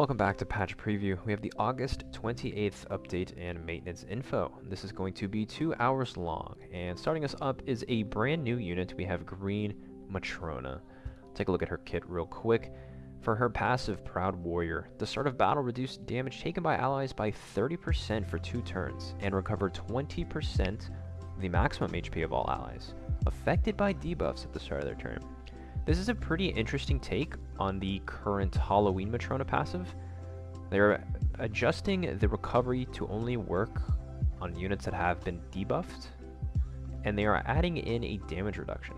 Welcome back to Patch Preview. We have the August 28th update and maintenance info. This is going to be 2 hours long, and starting us up is a brand new unit. We have green Matrona. Take a look at her kit real quick. For her passive, Proud Warrior, the start of battle reduced damage taken by allies by 30% for 2 turns, and recover 20% of the maximum HP of all allies, affected by debuffs at the start of their turn. This is a pretty interesting take on the current Halloween Matrona passive. They're adjusting the recovery to only work on units that have been debuffed, and they are adding in a damage reduction.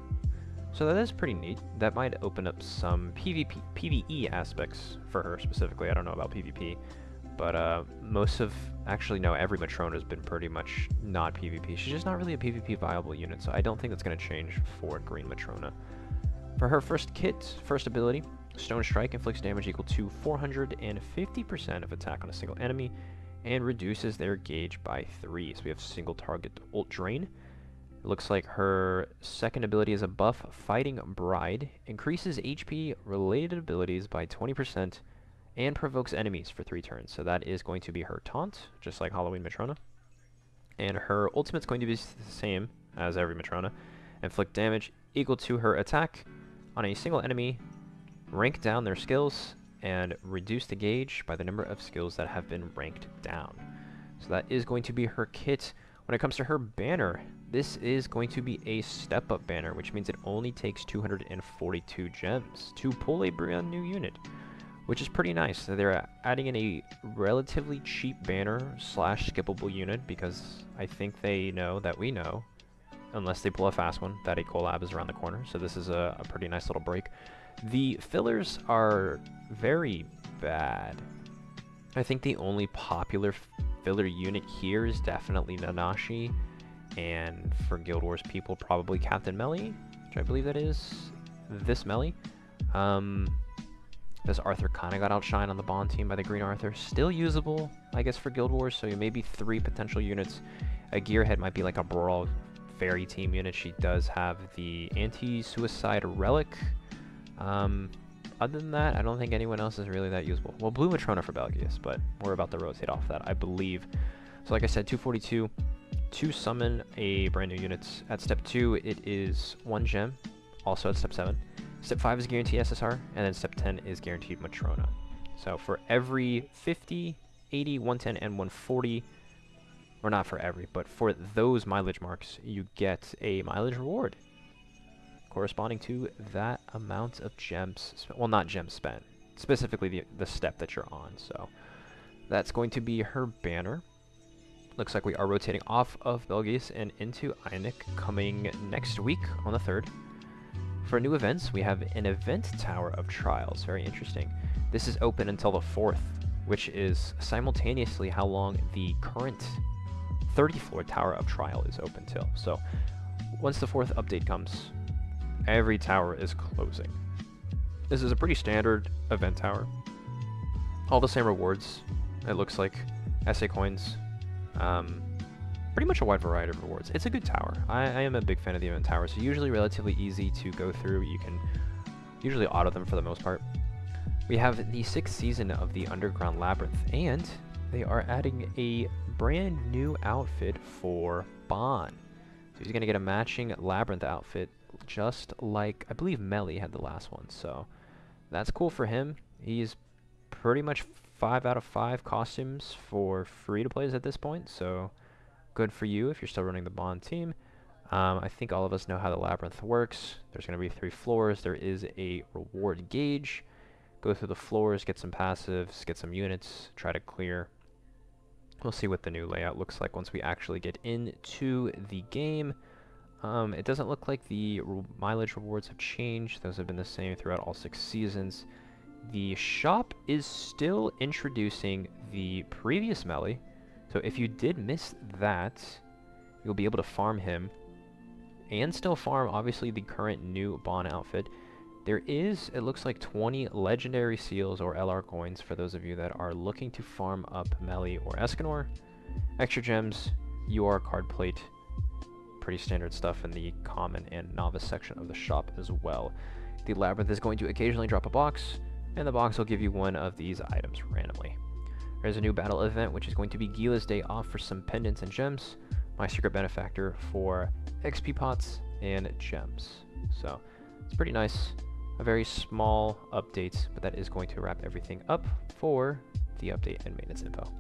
So that is pretty neat. That might open up some PvE aspects for her specifically. I don't know about PvP, but every Matrona has been pretty much not PvP. She's just not really a PvP viable unit, so I don't think that's going to change for green Matrona. For her first ability, Stone Strike inflicts damage equal to 450% of attack on a single enemy and reduces their gauge by 3. So we have single target ult drain. It looks like her second ability is a buff, Fighting Bride, increases HP related abilities by 20% and provokes enemies for 3 turns. So that is going to be her taunt, just like Halloween Matrona. And her ultimate's going to be the same as every Matrona. Inflict damage equal to her attack on a single enemy, rank down their skills, and reduce the gauge by the number of skills that have been ranked down. So that is going to be her kit. When it comes to her banner, this is going to be a step-up banner, which means it only takes 242 gems to pull a brand new unit, which is pretty nice. So they're adding in a relatively cheap banner / skippable unit, because I think they know that we know, unless they pull a fast one, that a collab is around the corner. So this is a pretty nice little break. The fillers are very bad. I think the only popular filler unit here is definitely Nanashi, and for Guild Wars people, probably Captain Melly, which I believe that is this Melly. This Arthur kind of got outshined on the Bond team by the Green Arthur. Still usable, I guess, for Guild Wars, so maybe 3 potential units. A Gearhead might be like a Brawl Fairy team unit. She does have the anti-suicide relic. Other than that, I don't think anyone else is really that usable. Well, blue Matrona for Belgius, but we're about to rotate off that, I believe. So like I said, 242 to summon a brand new unit. At step 2, it is 1 gem, also at step 7. Step 5 is guaranteed SSR, and then step 10 is guaranteed Matrona. So for every 50, 80, 110, and 140, or not for every, but for those mileage marks, you get a mileage reward corresponding to that amount of gems, well, not gems spent, specifically the step that you're on. So that's going to be her banner. Looks like we are rotating off of Belgius and into Einik coming next week on the 3rd. For new events, we have an event Tower of Trials. Very interesting. This is open until the 4th, which is simultaneously how long the current 30th floor Tower of Trial is open till. So once the 4th update comes, every tower is closing. This is a pretty standard event tower. All the same rewards, it looks like. SA coins, pretty much a wide variety of rewards. It's a good tower. I am a big fan of the event towers. So usually relatively easy to go through. You can usually auto them for the most part. We have the 6th season of the Underground Labyrinth, and they are adding a brand new outfit for Bond. So he's going to get a matching Labyrinth outfit, just like, I believe Melly had the last one. So that's cool for him. He's pretty much 5 out of 5 costumes for free-to-plays at this point. So good for you if you're still running the Bond team. I think all of us know how the Labyrinth works. There's going to be 3 floors. There is a reward gauge. Go through the floors, get some passives, get some units, try to clear. We'll see what the new layout looks like once we actually get into the game. It doesn't look like the mileage rewards have changed. Those have been the same throughout all 6 seasons. The shop is still introducing the previous Melly. So if you did miss that, you'll be able to farm him and still farm, obviously, the current new Bond outfit. There is, it looks like, 20 legendary seals or LR coins for those of you that are looking to farm up Melly or Escanor. Extra gems, UR card plate, pretty standard stuff in the common and novice section of the shop as well. The Labyrinth is going to occasionally drop a box. and the box will give you one of these items randomly. There's a new battle event, which is going to be Gila's Day Off for some pendants and gems, my secret benefactor for XP pots and gems. So it's pretty nice. A very small update, but that is going to wrap everything up for the update and maintenance info.